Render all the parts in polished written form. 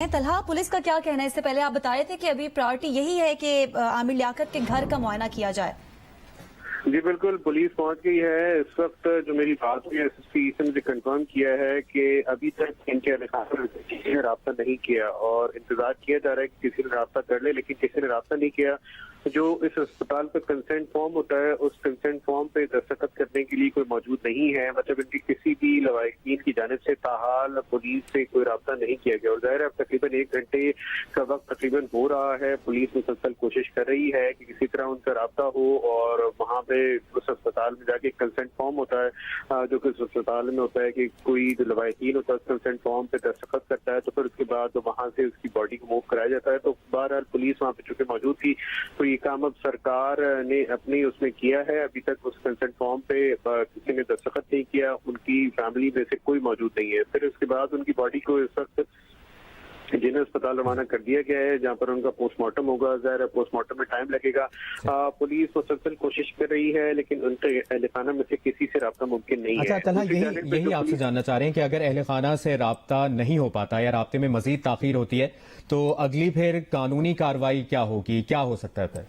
Talha, police का क्या कहना है? इससे पहले आप बताए थे कि अभी प्रायोरिटी यही है कि आमिर लियाकत के घर का मुआयना किया जाए। जी बिल्कुल, पुलिस पहुंच गई है। इस वक्त जो मेरी बात हुई है एसएसपी से मुझे कंफर्म किया है कि अभी तक इनके अधिकारियों ने किसी ने राब्ता नहीं किया और इंतजार किया जा रहा है कि किसी ने राब्ता कर ले, लेकिन किसी ने राब्ता नहीं किया। जो इस अस्पताल का कंसेंट फॉर्म होता है, उस कंसेंट फॉर्म पे दस्तखत करने के लिए कोई मौजूद नहीं है। मतलब इनकी किसी भी लवाहिकीन की जानिब से ताहाल पुलिस से कोई राब्ता नहीं किया गया और जाहिर है अब तकरीबन 1 घंटे का वक्त तकरीबन हो रहा है। पुलिस मुसलसल कोशिश कर रही है कि किसी तरह उनका राब्ता हो और वहाँ पे उस अस्पताल में जाके कंसेंट फॉर्म होता है जो कि उस अस्पताल में होता है कि कोई जो लवाहिकीन होता है उस कंसेंट फॉर्म पे दस्तखत करता है, तो फिर उसके बाद वहाँ से उसकी बॉडी को मूव कराया जाता है। तो बहरहाल पुलिस वहाँ पे चूंकि मौजूद थी तो ये काम अब सरकार ने अपनी उसमें किया है। अभी तक उस कंसेंट फॉर्म पे किसी ने दस्तखत नहीं किया, उनकी फैमिली में से कोई मौजूद नहीं है। फिर उसके बाद उनकी बॉडी को इस वक्त जिन्हें अस्पताल रवाना कर दिया गया है जहां पर उनका पोस्टमार्टम होगा। ज़ाहिर है पोस्टमार्टम में टाइम लगेगा। पुलिस मुसलसल कोशिश कर रही है लेकिन उनके अहल खाना में से किसी से राब्ता मुमकिन नहीं है। अच्छा तलहा, यही आपसे जानना चाह रहे हैं कि अगर अहल खाना से राब्ता नहीं हो पाता या राब्ते में मजीद ताखीर होती है तो अगली फिर कानूनी कार्रवाई क्या होगी, क्या हो सकता है?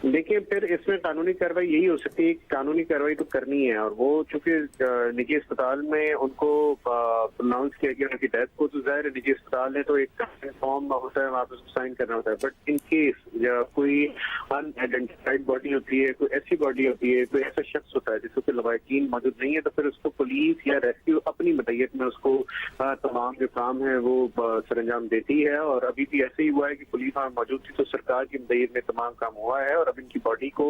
देखिए, फिर इसमें कानूनी कार्रवाई यही हो सकती है। कानूनी कार्रवाई तो करनी है और वो चूंकि निजी अस्पताल में उनको अनाउंस किया गया उनकी डेथ को, तो जाहिर निजी अस्पताल है तो एक फॉर्म होता है, वहाँ पे साइन करना होता है। बट इन केस या कोई अनआइडेंटिफाइड बॉडी होती है, कोई ऐसी बॉडी होती है, कोई ऐसा शख्स होता है जिसको लवाहिकीन मौजूद नहीं है, तो फिर उसको पुलिस या रेस्क्यू अपनी मदयत में उसको तमाम जो काम है वो सरंजाम देती है। और अभी भी ऐसे ही हुआ है कि पुलिस वहाँ मौजूद थी तो सरकार की मदयत में तमाम काम हुआ है और इनकी बॉडी को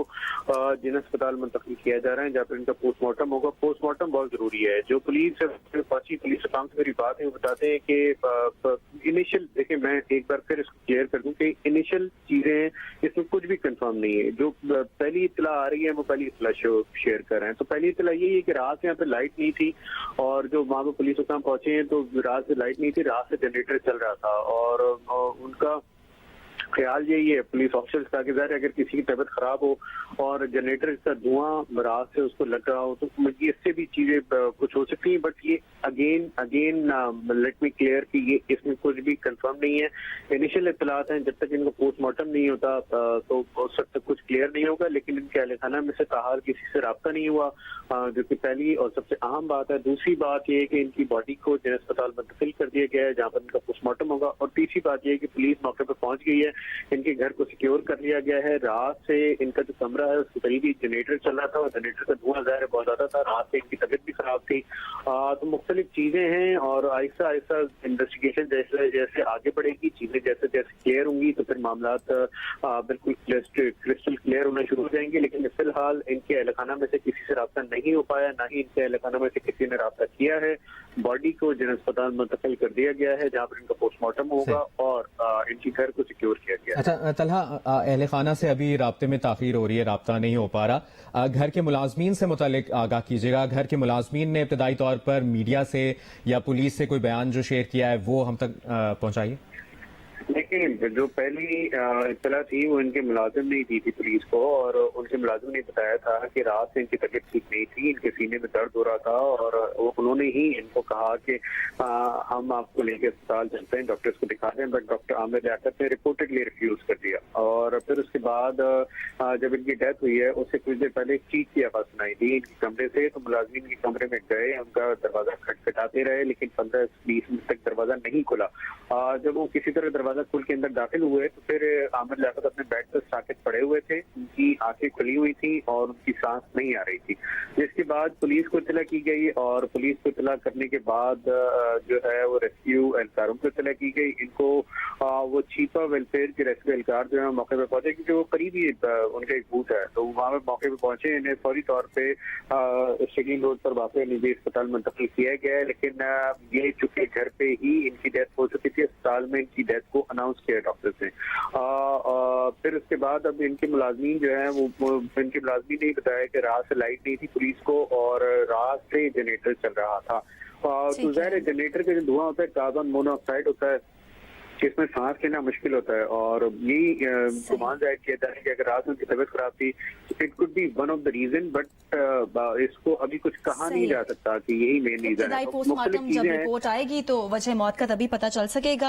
जिन अस्पताल मुंतकिल किया जा रहा है जहाँ पर इनका पोस्टमार्टम होगा। पोस्टमार्टम बहुत जरूरी है। जो पुलिस पुलिस काम से मेरी बात है वो बताते हैं कि इनिशियल, देखिए मैं एक बार फिर इसको क्लियर कर दूं कि इनिशियल चीजें इसमें कुछ भी कंफर्म नहीं है। जो पहली इत्तला आ रही है वो पहली इत्तला शेयर कर रहे हैं। तो पहली इत्तला यही है कि रात यहाँ पे लाइट नहीं थी और जो वहाँ पे पुलिस हुकाम पहुंचे हैं तो रात से लाइट नहीं थी, रात से जनरेटर चल रहा था और उनका ख्याल यही है पुलिस ऑफिसर्स का कि अगर किसी की तबीयत खराब हो और जनरेटर का धुआं रात से उसको लग रहा हो तो इससे भी चीजें कुछ हो सकती हैं। बट ये अगेन लेट मी क्लियर कि ये इसमें कुछ भी कंफर्म नहीं है। इनिशियल इत्तलात हैं, जब तक इनका पोस्टमार्टम नहीं होता तो उस वक्त तक कुछ क्लियर नहीं होगा। लेकिन इनके अहल खाना में से ताहाल किसी से राब्ता नहीं हुआ, जो कि पहली और सबसे अहम बात है। दूसरी बात यह है कि इनकी बॉडी को जिन अस्पताल मुंतकिल कर दिया गया है जहाँ पर इनका पोस्टमार्टम होगा। और तीसरी बात यह है कि पुलिस मौके पर पहुंच गई है, इनके घर को सिक्योर कर लिया गया है। रात से इनका जो कमरा है उसके करीब ही जनरेटर चल रहा था और जनरेटर का धुआं ज़ाहिर बहुत ज्यादा था। रात से इनकी तबीयत भी खराब थी। तो मुख्तलिफ चीजें हैं और आहिस्ता आहिस्ता इन्वेस्टिगेशन जैसे जैसे आगे बढ़ेगी, चीजें जैसे जैसे क्लियर होंगी तो फिर मामला बिल्कुल क्रिस्टल क्लियर होना शुरू हो जाएंगे। लेकिन फिलहाल इनके अहल खाना में से किसी से राब्ता नहीं हो पाया, ना ही इनके अहल खाना में से किसी ने राब्ता किया है। बॉडी को जिन अस्पताल मुंतकिल कर दिया गया है जहाँ पर इनका पोस्टमार्टम होगा और इनके घर को सिक्योर किया गया। अच्छा तलहा, अहल खाना से अभी राब्ते में ताखीर हो रही है, राब्ता नहीं हो पा रहा, घर के मुलाजमीन से मुतालिक आगाह कीजिएगा। घर के मुलाजमीन ने इब्तदाई तौर पर मीडिया से या पुलिस से कोई बयान जो शेयर किया है वो हम तक पहुंचाइए। देखिए, जो पहली इत्तला थी वो इनके मुलाजिम ने दी थी पुलिस को और उनके मुलाजिम ने बताया था कि रात से इनकी तबीयत ठीक नहीं थी, इनके सीने में दर्द हो रहा था और उन्होंने ही इनको कहा कि हम आपको लेके अस्पताल चलते हैं, डॉक्टर्स को दिखा दें। बट डॉक्टर आमिर लियाकत ने रिपोर्टेडली रिफ्यूज कर दिया। और फिर उसके बाद जब इनकी डेथ हुई है उससे कुछ देर पहले चीख की आवाज सुनाई दी इनके कमरे से, तो मुलाजिम के कमरे में गए, उनका दरवाजा खटखटाते रहे लेकिन 15-20 मिनट तक दरवाजा नहीं खुला। जब वो किसी तरह दरवाजा खुल के अंदर दाखिल हुए तो फिर आमिर लियाकत अपने बेड पर साकित पड़े हुए थे, उनकी आंखें खुली हुई थी और उनकी सांस नहीं आ रही थी। जिसके बाद पुलिस को इत्तला की गई और पुलिस को इत्तला करने के बाद जो है वो रेस्क्यू एहलकारों को इत्तला की गई। इनको वो चीपा वेलफेयर के रेस्क्यू एहलकार जो है मौके पर पहुंचे क्योंकि वो करीब ही उनका एक बूथ है, तो वहाँ पे मौके पर पहुंचे। इन्हें फौरी तौर पे शेगिंग रोड पर वाक़ निजी अस्पताल मुंतकिल किया गया है। लेकिन ये चूंकि घर पे ही इनकी डेथ हो चुकी थी, अस्पताल में इनकी डेथ को अनाउंस किया डॉक्टर्स ने। फिर उसके बाद अब इनके मुलाजमीन जो है वो इनके मुलाजमीन ने बताया कि रात से लाइट नहीं थी पुलिस को और रात से जनरेटर चल रहा था। तो ज़ाहिर जनरेटर का जो धुआं होता है कार्बन मोनोऑक्साइड होता है, इसमें सांस लेना मुश्किल होता है और यही गुमान जाहिर किया जा रहा है कि अगर रात में उनकी तबीयत खराब थी तो it could be one of the reason. But इसको अभी कुछ कहा नहीं जा सकता कि यही मेन रीजन है। पोस्टमार्टम जब रिपोर्ट आएगी तो वजह मौत का तभी पता चल सकेगा।